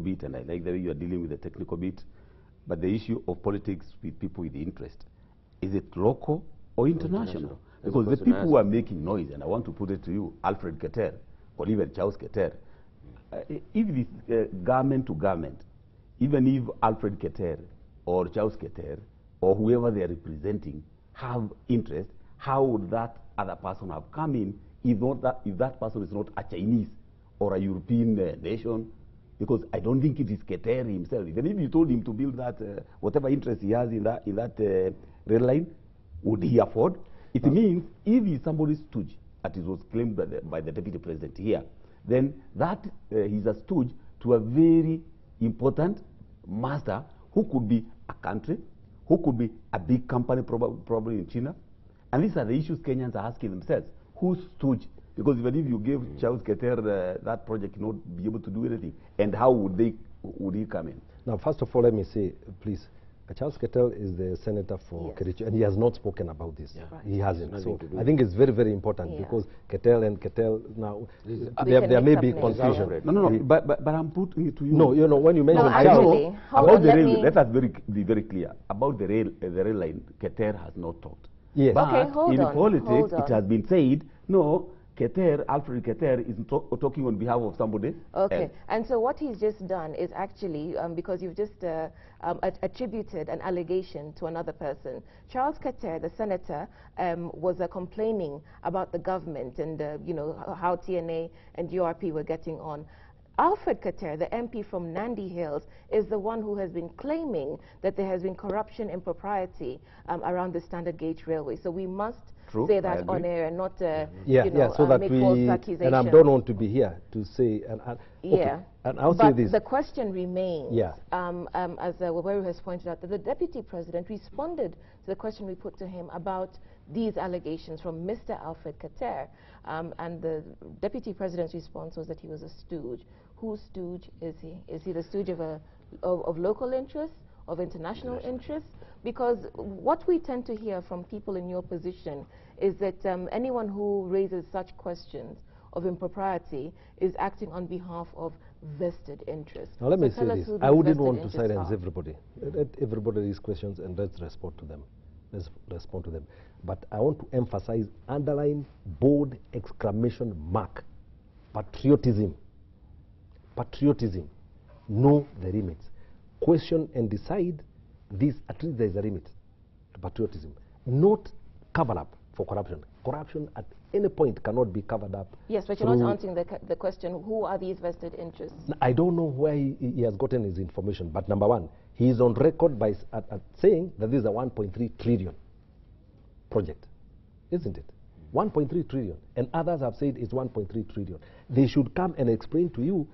bit, and I like the way you are dealing with the technical bit, but the issue of politics with people with interest, is it local or international? Because the people who are making noise, and I want to put it to you, Alfred Keter, or even Charles Keter, if it is government to government, even if Alfred Keter or Charles Keter or whoever they are representing have interest, how would that other person have come in if that person is not a Chinese or a European nation? Because I don't think it is Keter himself. Even if you told him to build that, whatever interest he has in that rail line, would he afford? It means if he's somebody's stooge, as it was claimed by the deputy president here, then that he's a stooge to a very important master who could be a country, who could be a big company, probably in China. And these are the issues Kenyans are asking themselves. Who's stooge? Because even if you gave Charles Keter that project, he not be able to do anything. And how would he come in? Now, first of all, let me say, please, Charles Keter is the senator for Kericho, and he has not spoken about this. Yeah. Right. He hasn't. So I think it's very, very important because Keter and Keter now, there may be confusion. No, but I'm putting it to you. No, you know, when you mention Charles, about the rail, let us be very clear. About the rail line, Keter has not talked. Yes. But in politics, it has been said, no, Keter, Alfred Keter, is talking on behalf of somebody. Okay, and so what he's just done is actually, because you've just attributed an allegation to another person. Charles Keter, the senator, was complaining about the government and, you know, how TNA and URP were getting on. Alfred Keter, the MP from Nandi Hills, is the one who has been claiming that there has been corruption and impropriety around the standard gauge railway. So we must say that on air and not, you know, so that make false accusations. And I don't want to be here to say, okay, and I'll say this. The question remains, as Waweru has pointed out, that the deputy president responded to the question we put to him about these allegations from Mr. Alfred Keter, and the deputy president's response was that he was a stooge. Whose stooge is he? Is he the stooge of local interests, of international interests? Because what we tend to hear from people in your position is that anyone who raises such questions of impropriety is acting on behalf of vested interests. Now let me say this. I wouldn't want to silence everybody. Let everybody raise questions and let's respond to them. Let's respond to them. But I want to emphasize, underline, bold, exclamation mark, patriotism. Patriotism. Know the limits. Question and decide this, at least there is a limit to patriotism. Not cover up for corruption. Corruption at any point cannot be covered up. Yes, but you're not answering the question, who are these vested interests? I don't know where he has gotten his information, but number one, he is on record by saying that this is a 1.3 trillion project, isn't it? 1.3 trillion, and others have said it's 1.3 trillion. They should come and explain to you.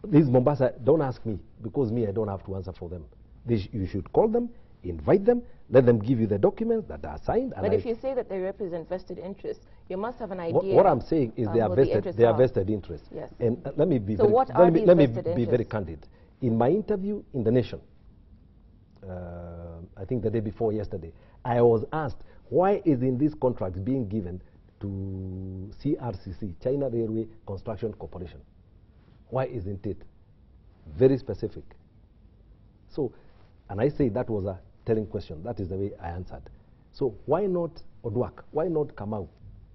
This Mombasa, don't ask me, because me, I don't have to answer for them. You should call them, invite them, let them give you the documents that are signed. But if you say that they represent vested interests, you must have an idea. What I'm saying is they are vested interests. Yes. And let me be very candid. In my interview in The Nation, I think the day before yesterday, I was asked, why is in this contract being given to CRCC, China Railway Construction Corporation? Why isn't it? Very specific. So, and I say that was a telling question. That is the way I answered. So why not Odwak? Why not Kamau?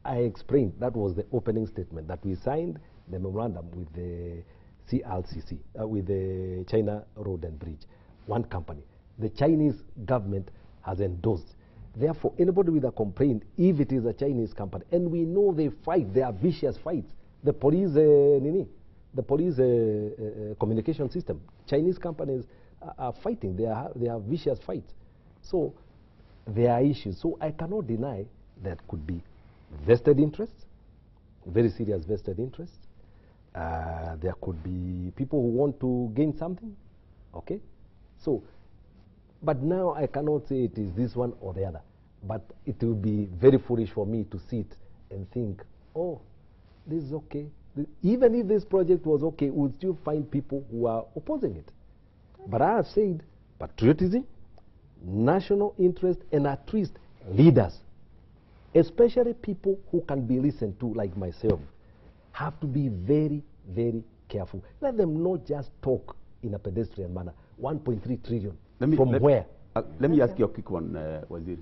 I explained, that was the opening statement, that we signed the memorandum with the CRCC, with the China Road and Bridge, one company. The Chinese government has endorsed. Therefore, anybody with a complaint, if it is a Chinese company, and we know they fight, they are vicious fights. The police, communication system, Chinese companies are fighting. They are vicious fights. So there are issues. So I cannot deny that could be vested interests, very serious vested interests. There could be people who want to gain something. Okay, so. But now I cannot say it is this one or the other. But it will be very foolish for me to sit and think, oh, this is okay. Even if this project was okay, we would still find people who are opposing it. But I have said patriotism, national interest, and at least leaders, especially people who can be listened to like myself, have to be very, very careful. Let them not just talk in a pedestrian manner. 1.3 trillion. Where? Let me ask you a quick one, Waziri.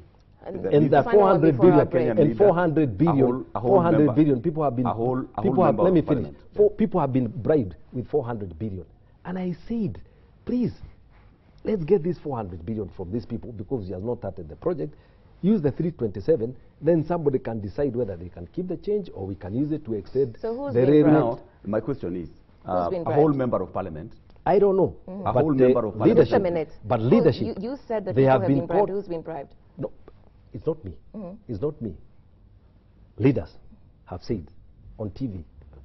And the 400 billion, and 400 billion, 400 billion, people have been, let me finish. People have been bribed with 400 billion. And I said, please, let's get this 400 billion from these people because he has not started the project. Use the 327, then somebody can decide whether they can keep the change or we can use it to extend the rate. Now, my question is, a whole member of parliament. I don't know. A whole member of parliament. Just a minute. But leadership. You said that people have been bribed. Who's been bribed? No, it's not me. It's not me. Leaders have said on TV,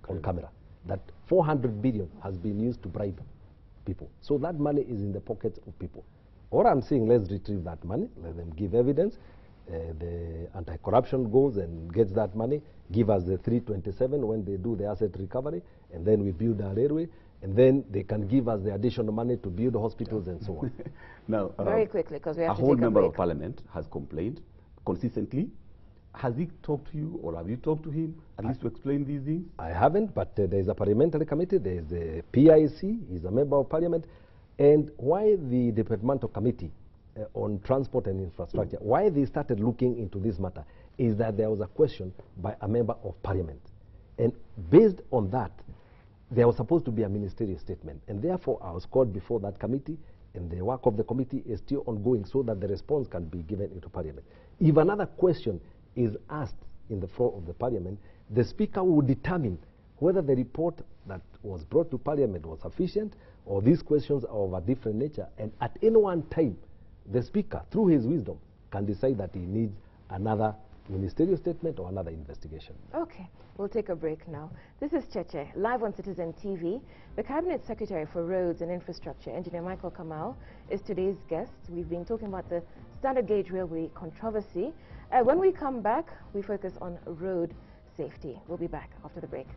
on camera, that 400 billion has been used to bribe people. So that money is in the pockets of people. Or I'm saying, let's retrieve that money, let them give evidence. The anti-corruption goes and gets that money, give us the 327 when they do the asset recovery, and then we build our railway, and then they can give us the additional money to build hospitals and so on. Now, very quickly, because we have to take a whole member break. of parliament has complained consistently. Has he talked to you, or have you talked to him, at least to explain these things? I haven't, but there is a parliamentary committee, there is the PIC, he's a member of parliament, and why the departmental committee on transport and infrastructure, why they started looking into this matter is that there was a question by a member of parliament. And based on that, there was supposed to be a ministerial statement. And therefore, I was called before that committee, and the work of the committee is still ongoing so that the response can be given into parliament. If another question is asked in the floor of the parliament, the speaker will determine whether the report that was brought to parliament was sufficient or these questions are of a different nature. And at any one time, the speaker, through his wisdom, can decide that he needs another ministerial statement or another investigation. Okay, we'll take a break now. This is Cheche, live on Citizen TV. The Cabinet Secretary for Roads and Infrastructure, Engineer Micheal Kamau, is today's guest. We've been talking about the standard gauge railway controversy. When we come back, we focus on road safety. We'll be back after the break.